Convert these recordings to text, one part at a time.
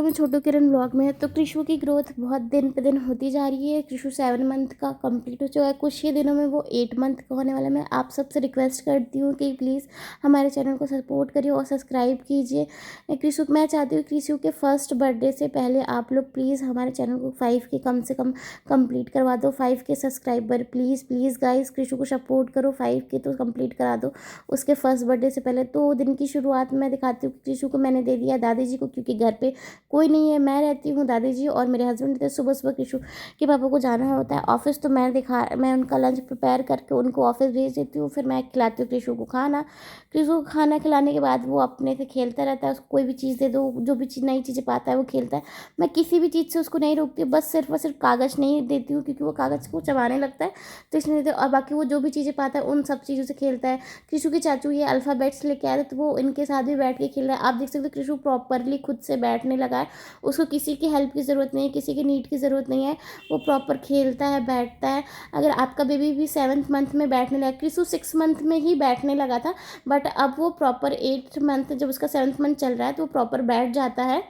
हूँ छोटू किरण ब्लॉग में। तो कृषु की ग्रोथ बहुत दिन पे दिन होती जा रही है। कृषु 7 मंथ का कंप्लीट हो चुका है, कुछ ही दिनों में वो 8 मंथ का होने वाला है। मैं आप सबसे रिक्वेस्ट करती हूँ कि प्लीज़ हमारे चैनल को सपोर्ट करिए और सब्सक्राइब कीजिए। कृषु मैं चाहती हूँ कृषु के फर्स्ट बर्थडे से पहले आप लोग प्लीज़ हमारे चैनल को 5 के कम से कम कंप्लीट करवा दो। 5 के सब्सक्राइबर प्लीज़ प्लीज़ गाइस, कृषु को सपोर्ट करो। 5 के तो कंप्लीट करा दो उसके फर्स्ट बर्थडे से पहले। तो दिन की शुरुआत मैं दिखाती हूँ। कृषु को मैंने दे दिया दादी जी को, क्योंकि घर पे कोई नहीं है, मैं रहती हूँ, दादी जी और मेरे हस्बैंड रहते हैं। सुबह सुबह कृषु के पापा को जाना होता है ऑफिस, तो मैं उनका लंच प्रिपेयर करके उनको ऑफिस भेज देती हूँ। फिर मैं खिलाती हूँ कृषु को खाना। कृषु को खाना खिलाने के बाद वो अपने से खेलता रहता है। उसको कोई भी चीज़ दे दो, जो भी चीज़ नई चीज़ें पाता है वो खेलता है। मैं किसी भी चीज़ से उसको नहीं रोकती, बस सिर्फ और सिर्फ कागज़ नहीं देती हूँ, क्योंकि वो कागज़ को चबाने लगता है तो इसलिए देती हूँ। और बाकी वो जो भी चीज़ें पाता है उन सब चीज़ों से खेलता है। कृषु के चाचू ये अल्फ़ाबेट्स लेके आए थे, तो वो इनके साथ भी बैठ के खेल रहा है। आप देख सकते हो कृषु प्रॉपरली खुद से बैठने लगा है। उसको किसी की हेल्प की ज़रूरत नहीं है, किसी की नीड की ज़रूरत नहीं है। वो प्रॉपर खेलता है, बैठता है। अगर आपका बेबी भी 7th मंथ में बैठने लगा, कृषु 6 मंथ में ही बैठने लगा था, बट अब वो प्रॉपर 8th मंथ, जब उसका 7th मंथ चल रहा है तो वो प्रॉपर बैठ जाता है।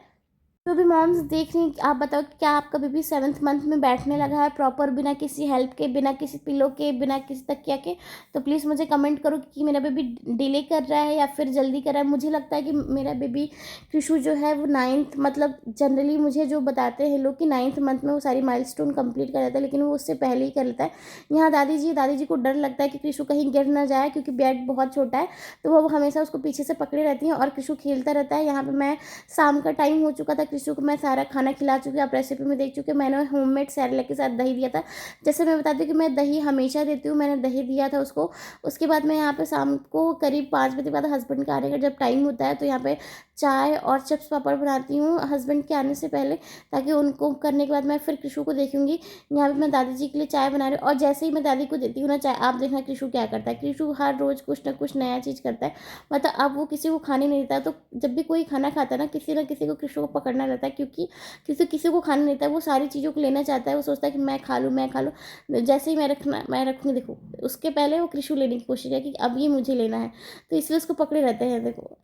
जो भी मॉम्स देख रही हैं, आप बताओ कि क्या आपका बेबी 7th मंथ में बैठने लगा है प्रॉपर, बिना किसी हेल्प के, बिना किसी पिलो के, बिना किसी तकिया के? तो प्लीज़ मुझे कमेंट करो कि मेरा बेबी डिले कर रहा है या फिर जल्दी कर रहा है। मुझे लगता है कि मेरा बेबी कृषु जो है वो 9th, मतलब जनरली मुझे जो बताते हैं लोग कि 9th मंथ में वो सारी माइलस्टोन कंप्लीट कर लेता है, लेकिन वो उससे पहले ही कर लेता है। यहाँ दादी जी को डर लगता है कि कृषु कहीं गिर ना जाए, क्योंकि बेड बहुत छोटा है, तो वो हमेशा उसको पीछे से पकड़े रहती हैं और कृषु खेलता रहता है। यहाँ पर मैं शाम का टाइम हो चुका था, कृषु को मैं सारा खाना खिला चुकी हूँ, आप रेसिपी में देख चुके हैं। मैंने होममेड सेरेलैक के साथ दही दिया था। जैसे मैं बताती हूँ कि मैं दही हमेशा देती हूँ, मैंने दही दिया था उसको। उसके बाद मैं यहाँ पे शाम को करीब 5 बजे बाद हस्बैंड का आने का जब टाइम होता है, तो यहाँ पे चाय और चिप्स पापड़ बनाती हूँ हस्बैंड के आने से पहले, ताकि उनको करने के बाद मैं फिर कृषु को देखूंगी। यहाँ पे मैं दादी जी के लिए चाय बना रही हूँ, और जैसे ही मैं दादी को देती हूँ ना चाय, आप देखना कृषु क्या करता है। कृषु हर रोज़ कुछ ना कुछ नया चीज़ करता है। मतलब अब वो किसी को खाने नहीं देता, तो जब भी कोई खाना खाता है ना किसी को कृषु को पकड़ना रहता है, क्योंकि किसी को खाना नहीं देता है। वो सारी चीज़ों को लेना चाहता है, वो सोचता है कि मैं खा लूँ, मैं खा लूँ। जैसे ही मैं रखूँगी, देखो उसके पहले वो कृषु लेने की कोशिश है कि अब ये मुझे लेना है, तो इसलिए उसको पकड़े रहते हैं। देखो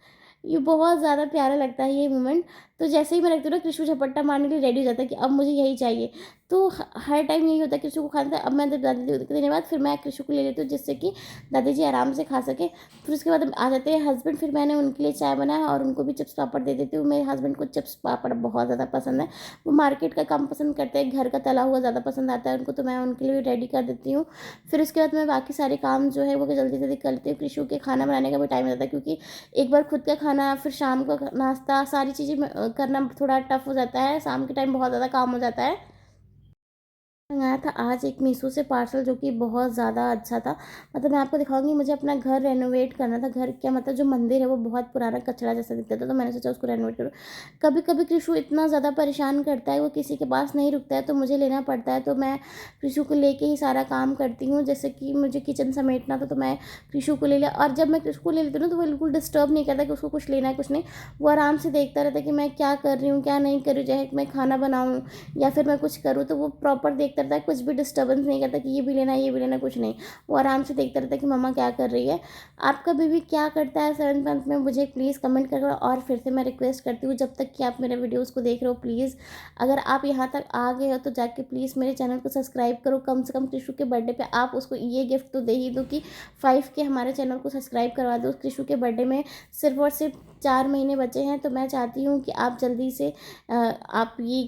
ये बहुत ज़्यादा प्यारा लगता है ये मोमेंट। तो जैसे ही मैं रखती हूँ ना, कृषु झपट्टा मारने के लिए रेडी हो जाता है कि अब मुझे यही चाहिए। तो हर टाइम यही होता है, कृषु को खाना था। अब मैं जब दादी जी को देने के बाद फिर मैं कृषु को ले लेती हूँ, जिससे कि दादी जी आराम से खा सके। फिर उसके बाद आ जाते हैं हस्बैंड, फिर मैंने उनके लिए चाय बनाया और उनको भी चिप्स पापड़ दे देती हूँ। मेरे हस्बैंड को चिप्स पापड़ बहुत ज़्यादा पसंद है। वो मार्केट का कम पसंद करते हैं, घर का तला हुआ ज़्यादा पसंद आता है उनको, तो मैं उनके लिए भी रेडी कर देती हूँ। फिर उसके बाद मैं बाकी सारे काम जो है वो जल्दी जल्दी कर लेती हूँ। कृषु के खाना बनाने का भी टाइम रहता है, क्योंकि एक बार खुद का खाना, फिर शाम का नाश्ता, सारी चीज़ें करना थोड़ा टफ हो जाता है। शाम के टाइम बहुत ज़्यादा काम हो जाता है। मंगाया था आज एक मीशो से पार्सल, जो कि बहुत ज़्यादा अच्छा था। मतलब मैं आपको दिखाऊंगी। मुझे अपना घर रेनोवेट करना था। घर क्या मतलब, जो मंदिर है वो बहुत पुराना कचरा जैसा दिखता था, तो मैंने सोचा उसको रेनोवेट करूँ। कभी कभी कृषु इतना ज़्यादा परेशान करता है, वो किसी के पास नहीं रुकता है, तो मुझे लेना पड़ता है। तो मैं कृषु को लेके ही सारा काम करती हूँ। जैसे कि मुझे किचन समेटना था, तो मैं कृषु को ले लिया। और जब मैं कृषु को ले लेती हूँ ना, तो वो बिल्कुल डिस्टर्ब नहीं करता कि उसको कुछ लेना है कुछ नहीं। वो आराम से देखता रहता है कि मैं क्या कर रही हूँ क्या नहीं कर रही हूँ, चाहे मैं खाना बनाऊँ या फिर मैं कुछ करूँ, तो वो प्रॉपर देखता रहता है। कुछ भी डिस्टर्बेंस नहीं करता कि ये भी लेना है ये भी लेना, कुछ नहीं। वो आराम से देखता रहता है कि मम्मा क्या कर रही है। आपका बेबी क्या करता है 7th मंथ में, मुझे प्लीज़ कमेंट कर। और फिर से मैं रिक्वेस्ट करती हूँ, जब तक कि आप मेरे वीडियोज़ को देख रहे हो, प्लीज़ अगर आप यहाँ तक आ गए हो तो जाके प्लीज़ मेरे चैनल को सब्सक्राइब करो। कम से कम कृषु के बर्थडे पे आप उसको ये गिफ्ट तो दे ही दो कि 5 के हमारे चैनल को सब्सक्राइब करवा दो। कृषु के बर्थडे में सिर्फ और सिर्फ 4 महीने बचे हैं, तो मैं चाहती हूँ कि आप जल्दी से आप ये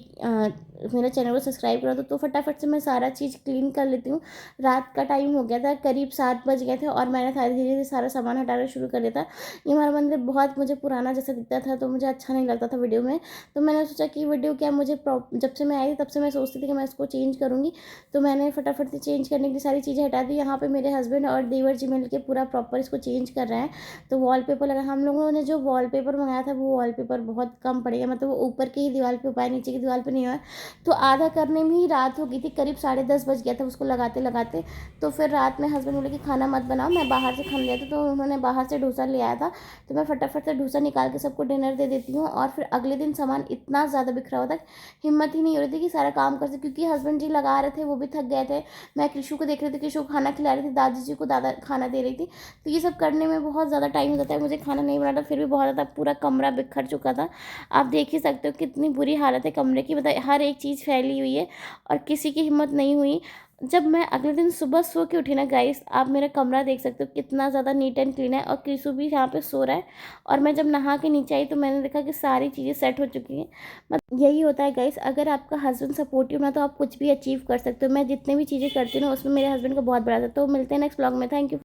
मेरे चैनल को सब्सक्राइब करो। तो फटाफट से मैं सारा चीज़ क्लीन कर लेती हूँ। रात का टाइम हो गया था, करीब 7 बज गए थे, और मैंने धीरे धीरे सारा सामान हटाना शुरू कर दिया था। ये हमारा मंदिर बहुत मुझे पुराना जैसा दिखता था, तो मुझे अच्छा नहीं लगता था वीडियो में। तो मैंने सोचा कि वीडियो क्या, मुझे जब से मैं आई तब से मैं सोचती थी कि मैं इसको चेंज करूँगी। तो मैंने फटाफट से चेंज करने की सारी चीज़ें हटा दी। यहाँ पे मेरे हस्बैंड और देवर जी मिल के पूरा प्रॉपर इसको चेंज कर रहे हैं। तो वॉलपेपर लगा, हम लोगों ने जो वॉलपेपर मंगाया था वो वॉलपेपर बहुत कम पड़ेगा, मतलब वो ऊपर की ही दीवार पे हुआ है, नीचे की दीवार पे नहीं हुआ है। तो आधा करने में ही रात हो गई थी। थी, करीब 10:30 बज गया था उसको लगाते लगाते। तो फिर रात में हस्बैंड बोले कि खाना मत बनाओ, मैं बाहर से खाना लिया था, तो उन्होंने बाहर से डोसा ले आया था। तो मैं फटाफट से डोसा निकाल के सबको डिनर दे देती हूँ। और फिर अगले दिन सामान इतना ज़्यादा बिखरा हुआ था, हिम्मत ही नहीं हो रही थी कि सारा काम कर सके, क्योंकि हस्बैंड जी लगा रहे थे, वो भी थक गए थे। मैं कृषु को देख रही थी, कृषु को खाना खिला रही थी, दादी जी को दादा खाना दे रही थी। तो ये सब करने में बहुत ज़्यादा टाइम हो जाता है, मुझे खाना नहीं बनाना, फिर भी बहुत ज़्यादा पूरा कमरा बिखर चुका था। आप देख ही सकते हो कितनी बुरी हालत है कमरे की, बताइए, हर एक चीज़ फैली हुई है और किसी की हिम्मत नहीं हुई। जब मैं अगले दिन सुबह सो के उठी ना गाइस, आप मेरा कमरा देख सकते हो कितना ज़्यादा नीट एंड क्लीन है, और कृषु भी यहाँ पे सो रहा है। और मैं जब नहा के नीचे आई तो मैंने देखा कि सारी चीज़ें सेट हो चुकी हैं। मतलब यही होता है गाइस, अगर आपका हस्बैंड सपोर्टिव ना, तो आप कुछ भी अचीव कर सकते हो। मैं जितने भी चीज़ें करती हूँ ना, उसमें मेरे हस्बैंड का बहुत बड़ा था। तो मिलते हैं नेक्स्ट ब्लॉग में। Thank you.